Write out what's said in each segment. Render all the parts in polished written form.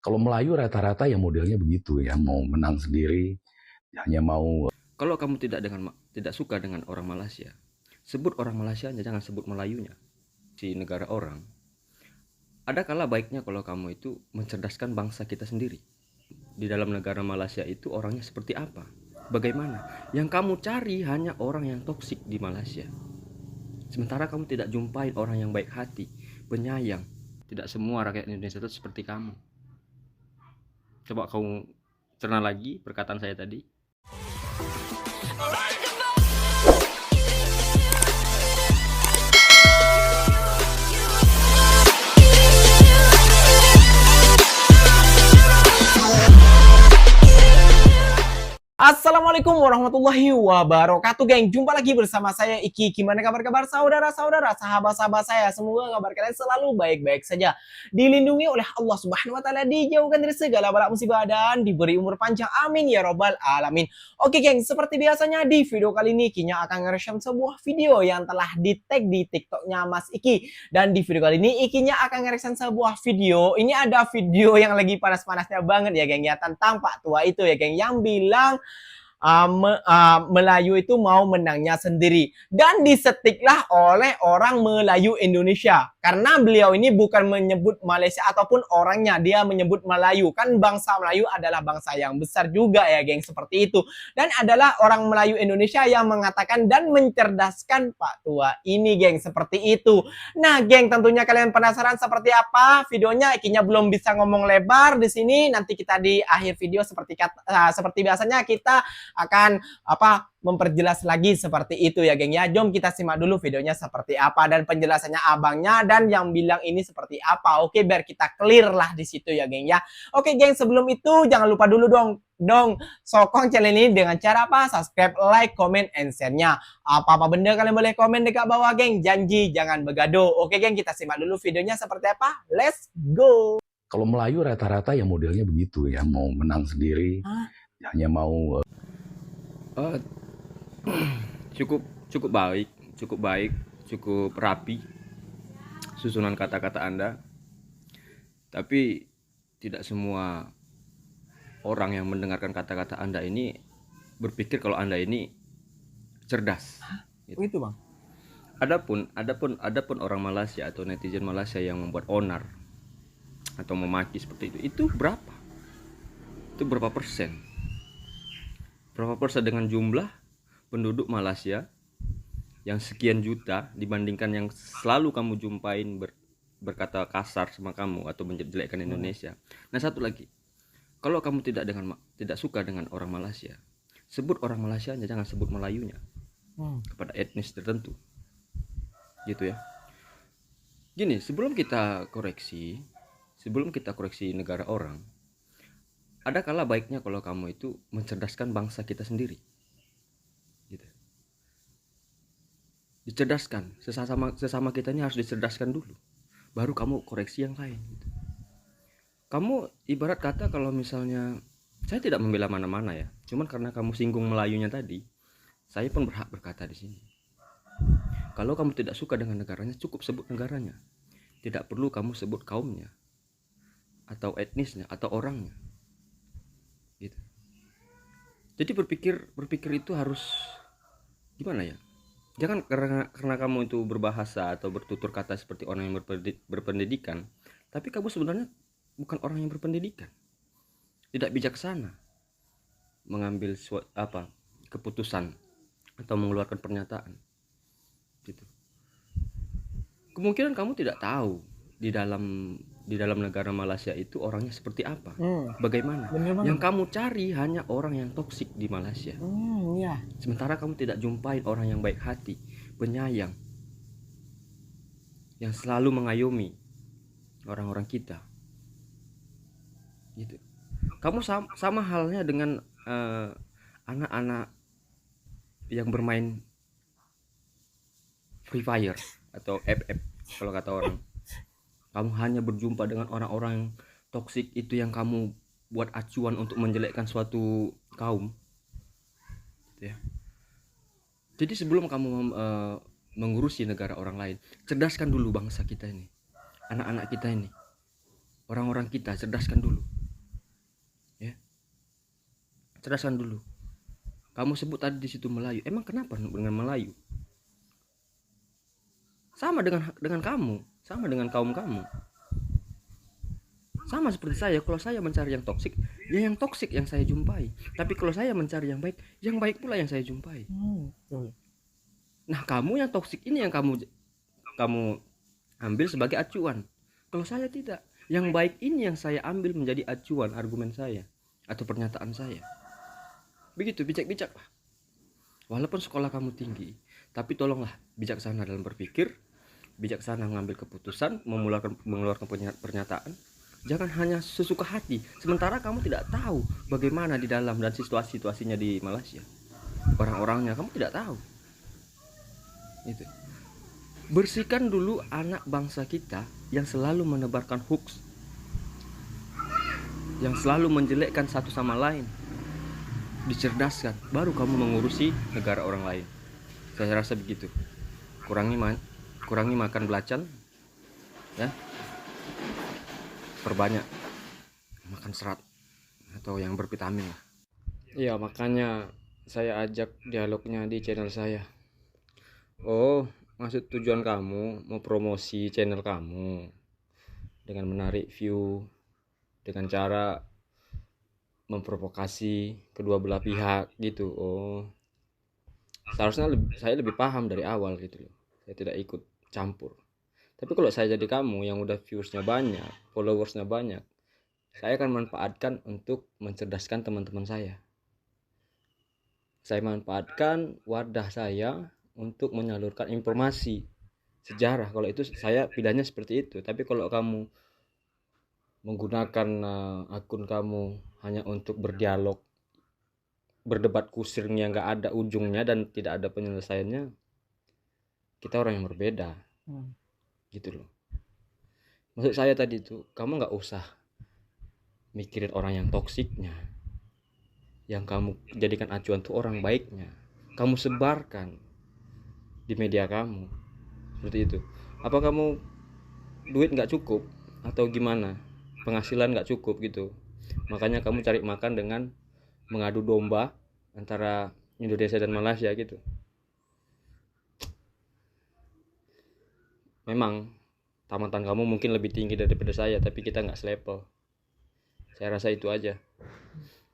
Kalau Melayu rata-rata ya modelnya begitu ya, mau menang sendiri, hanya mau. Kalau kamu tidak suka dengan orang Malaysia, sebut orang Malaysianya, jangan sebut Melayunya. Di negara orang, ada kala baiknya kalau kamu itu mencerdaskan bangsa kita sendiri. Di dalam negara Malaysia itu orangnya seperti apa? Bagaimana? Yang kamu cari hanya orang yang toksik di Malaysia. Sementara kamu tidak jumpain orang yang baik hati, penyayang. Tidak semua rakyat Indonesia itu seperti kamu. Coba kamu cerna lagi perkataan saya tadi. Assalamualaikum warahmatullahi wabarakatuh, geng. Jumpa lagi bersama saya Iki. Gimana kabar-kabar saudara-saudara, sahabat-sahabat saya? Semoga kabar kalian selalu baik-baik saja, dilindungi oleh Allah Subhanahu wa taala, dijauhkan dari segala bala musibah dan diberi umur panjang. Amin ya robbal alamin. Oke, geng, seperti biasanya di video kali ini Kinya akan nge-reaction sebuah video yang telah di-tag di TikToknya Mas Iki. Dan di video kali ini Ikinya akan nge-reaction sebuah video. Ini ada video yang lagi panas-panasnya banget ya, geng, ya, tentang Pak Tua itu ya, geng, yang bilang Melayu itu mau menangnya sendiri, dan disetiklah oleh orang Melayu Indonesia karena beliau ini bukan menyebut Malaysia ataupun orangnya, dia menyebut Melayu. Kan bangsa Melayu adalah bangsa yang besar juga ya, geng, seperti itu. Dan adalah orang Melayu Indonesia yang mengatakan dan mencerdaskan Pak Tua ini, geng, seperti itu. Nah, geng, tentunya kalian penasaran seperti apa videonya. Ikinya belum bisa ngomong lebar di sini. Nanti kita di akhir video seperti biasanya kita akan memperjelas lagi seperti itu ya, geng, ya. Jom kita simak dulu videonya seperti apa dan penjelasannya abangnya dan yang bilang ini seperti apa. Oke, biar kita clear lah di situ ya, geng, ya. Oke, geng, sebelum itu jangan lupa dulu dong sokong channel ini dengan cara apa? Subscribe, like, comment, and share-nya. Apa-apa benda kalian boleh komen dekat bawah, geng. Janji jangan begaduh. Oke, geng, kita simak dulu videonya seperti apa. Let's go. Kalau Melayu rata-rata ya modelnya begitu ya, mau menang sendiri, hanya mau. Cukup baik, cukup rapi susunan kata-kata Anda. Tapi tidak semua orang yang mendengarkan kata-kata Anda ini berpikir kalau Anda ini cerdas. Gitu, Bang. Adapun orang Malaysia atau netizen Malaysia yang membuat onar atau memaki seperti itu berapa? Itu berapa persen? Berapa persen dengan jumlah penduduk Malaysia yang sekian juta dibandingkan yang selalu kamu jumpain berkata kasar sama kamu atau menjelekkan Indonesia. Nah, satu lagi, kalau kamu tidak suka dengan orang Malaysia, sebut orang Malaysianya, jangan sebut Melayunya kepada etnis tertentu, gitu ya. Gini, sebelum kita koreksi negara orang, ada kala baiknya kalau kamu itu mencerdaskan bangsa kita sendiri, gitu. Dicerdaskan, sesama kita ini harus dicerdaskan dulu, baru kamu koreksi yang lain, gitu. Kamu ibarat kata kalau misalnya, saya tidak membela mana-mana ya, cuman karena kamu singgung Melayunya tadi, saya pun berhak berkata di sini. Kalau kamu tidak suka dengan negaranya, cukup sebut negaranya, tidak perlu kamu sebut kaumnya atau etnisnya atau orangnya, gitu. Jadi berpikir itu harus gimana ya? Jangan karena kamu itu berbahasa atau bertutur kata seperti orang yang berpendidikan, tapi kamu sebenarnya bukan orang yang berpendidikan, tidak bijaksana mengambil keputusan atau mengeluarkan pernyataan, gitu. Kemungkinan kamu tidak tahu di dalam negara Malaysia itu orangnya seperti apa, bagaimana. Yang kamu cari hanya orang yang toksik di Malaysia. Ya. Sementara kamu tidak jumpain orang yang baik hati, penyayang, yang selalu mengayomi orang-orang kita, gitu. Kamu sama halnya dengan anak-anak yang bermain Free Fire atau FF kalau kata orang. Kamu hanya berjumpa dengan orang-orang toksik itu yang kamu buat acuan untuk menjelekkan suatu kaum, gitu ya. Jadi sebelum kamu mengurusi negara orang lain, cerdaskan dulu bangsa kita ini, anak-anak kita ini, orang-orang kita, cerdaskan dulu. cerdaskan dulu. Kamu sebut tadi di situ Melayu. Emang kenapa dengan Melayu? Sama dengan kamu, sama dengan kaum kamu. Sama seperti saya, kalau saya mencari yang toksik, ya yang toksik yang saya jumpai. Tapi kalau saya mencari yang baik pula yang saya jumpai. Nah, kamu yang toksik ini yang kamu ambil sebagai acuan. Kalau saya tidak. Yang baik ini yang saya ambil menjadi acuan argumen saya atau pernyataan saya. Begitu, bijak-bijak lah. Walaupun sekolah kamu tinggi, tapi tolonglah bijaksana dalam berpikir, bijaksana mengambil keputusan, mengeluarkan pernyataan. Jangan hanya sesuka hati, sementara kamu tidak tahu bagaimana di dalam dan situasinya di Malaysia. Orang-orangnya kamu tidak tahu. Itu. Bersihkan dulu anak bangsa kita yang selalu menebarkan hoax, yang selalu menjelekkan satu sama lain. Dicerdaskan, baru kamu mengurusi negara orang lain. Saya rasa begitu. Kurangi makan belacan, ya. Perbanyak makan serat atau yang bervitamin lah. Iya, makanya saya ajak dialognya di channel saya. Oh, maksud tujuan kamu mau promosi channel kamu dengan menarik view, dengan cara memprovokasi kedua belah pihak gitu. Oh, seharusnya saya lebih paham dari awal gitu loh. Saya tidak ikut campur. Tapi kalau saya jadi kamu yang udah viewersnya banyak, followersnya banyak, saya akan manfaatkan untuk mencerdaskan teman-teman saya. Saya manfaatkan wadah saya untuk menyalurkan informasi sejarah. Kalau itu saya pilihannya seperti itu. Tapi kalau kamu menggunakan akun kamu hanya untuk berdialog, berdebat kusir yang nggak ada ujungnya dan tidak ada penyelesaiannya, kita orang yang berbeda. Gitu loh. Maksud saya tadi itu, kamu nggak usah mikirin orang yang toksiknya, yang kamu jadikan acuan tuh orang baiknya, kamu sebarkan di media kamu seperti itu. Apa kamu duit nggak cukup atau gimana, penghasilan nggak cukup gitu, makanya kamu cari makan dengan mengadu domba antara Indonesia dan Malaysia gitu. Memang tamatan kamu mungkin lebih tinggi daripada saya, tapi kita nggak selevel. Saya rasa itu aja.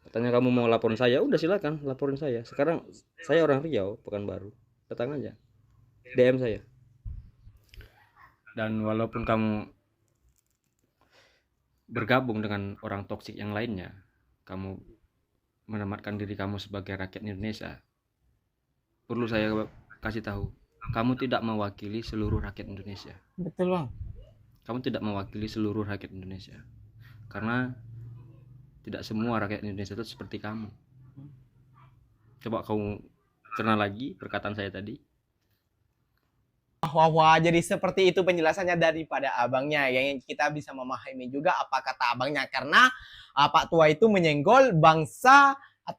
Katanya kamu mau laporin saya, udah silakan laporin saya. Sekarang saya orang Riau, Pekanbaru, datang aja, DM saya. Dan walaupun kamu bergabung dengan orang toksik yang lainnya, kamu menamatkan diri kamu sebagai rakyat Indonesia, perlu saya kasih tahu, kamu tidak mewakili seluruh rakyat Indonesia. Betul, Bang. Kamu tidak mewakili seluruh rakyat Indonesia. Karena tidak semua rakyat Indonesia itu seperti kamu. Coba kamu cerna lagi perkataan saya tadi. Wah, jadi seperti itu penjelasannya daripada abangnya. Yang kita bisa memahami juga apa kata abangnya. Karena Pak Tua itu menyenggol bangsa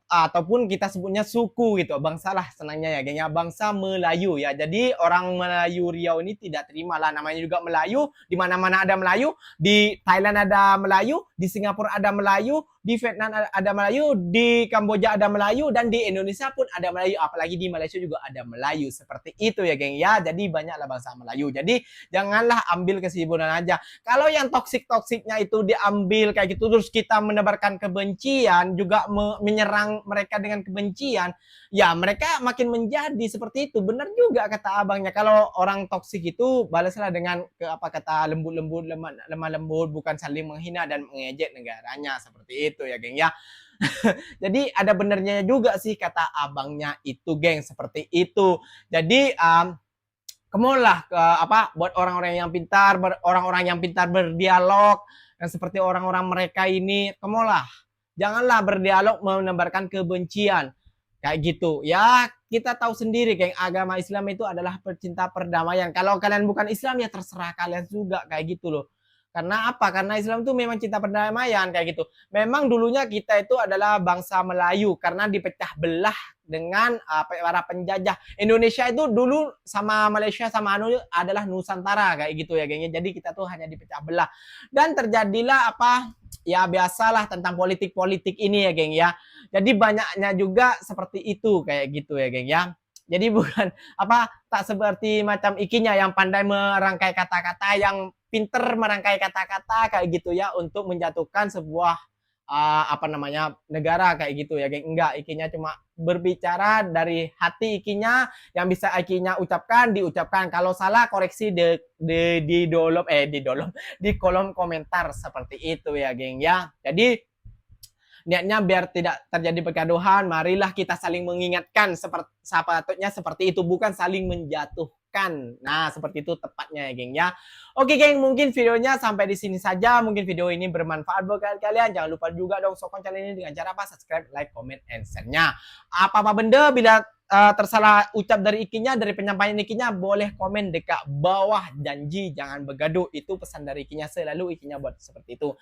ataupun kita sebutnya suku gitu. Bangsa lah senangnya ya, gengnya bangsa Melayu ya. Jadi orang Melayu Riau ini tidak terima lah, namanya juga Melayu. Di mana-mana ada Melayu, di Thailand ada Melayu, di Singapura ada Melayu, di Vietnam ada Melayu, di Kamboja ada Melayu, dan di Indonesia pun ada Melayu. Apalagi di Malaysia juga ada Melayu. Seperti itu ya geng ya. Jadi banyaklah bangsa Melayu. Jadi janganlah ambil kesimpulan aja. Kalau yang toksik-toksiknya itu diambil kayak gitu, terus kita menebarkan kebencian, juga menyerang mereka dengan kebencian, ya mereka makin menjadi seperti itu. Benar juga kata abangnya, kalau orang toksik itu balaslah dengan apa kata lembut-lembut, lemah lembut, bukan saling menghina dan mengejek negaranya, seperti itu ya geng ya. Jadi ada benernya juga sih kata abangnya itu geng, seperti itu. Jadi kemulah buat orang-orang yang pintar, berdialog, dan seperti orang-orang mereka ini, kemulah janganlah berdialog menebarkan kebencian kayak gitu ya. Kita tahu sendiri geng, agama Islam itu adalah pecinta perdamaian. Kalau kalian bukan Islam ya terserah kalian juga kayak gitu loh. Karena apa? Karena Islam itu memang cinta perdamaian kayak gitu. Memang dulunya kita itu adalah bangsa Melayu karena dipecah belah dengan para penjajah. Indonesia itu dulu sama Malaysia sama anu adalah Nusantara kayak gitu ya gengnya. Jadi kita tuh hanya dipecah belah. Dan terjadilah apa ya biasalah tentang politik-politik ini ya geng ya. Jadi banyaknya juga seperti itu kayak gitu ya geng ya. Jadi bukan apa tak seperti macam Ikinya yang pandai merangkai kata-kata, yang pinter merangkai kata-kata kayak gitu ya untuk menjatuhkan sebuah apa namanya negara kayak gitu ya geng. Enggak, Ikinya cuma berbicara dari hati Ikinya, yang bisa Ikinya ucapkan diucapkan. Kalau salah koreksi di kolom komentar seperti itu ya geng ya. Jadi niatnya biar tidak terjadi pergaduhan, marilah kita saling mengingatkan sepatutnya seperti itu, bukan saling menjatuhkan. Nah, seperti itu tepatnya ya geng ya. Oke geng, mungkin videonya sampai di sini saja. Mungkin video ini bermanfaat buat kalian. Jangan lupa juga dong sokong channel ini dengan cara apa? Subscribe, like, comment, and share-nya. Apa-apa benda bila tersalah ucap dari Ikinya, dari penyampaian Ikinya, boleh komen dekat bawah. Janji jangan bergaduh, itu pesan dari Ikinya, selalu Ikinya buat seperti itu.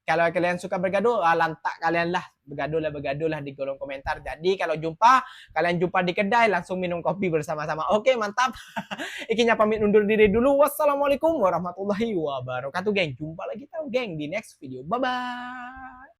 Kalau kalian suka bergaduh, lantak kalian lah bergaduh lah di kolom komentar. Jadi kalau kalian jumpa di kedai, langsung minum kopi bersama-sama. Oke, mantap. Ikinya pamit undur diri dulu. Wassalamualaikum warahmatullahi wabarakatuh geng. Jumpa lagi tahu geng di next video. Bye bye.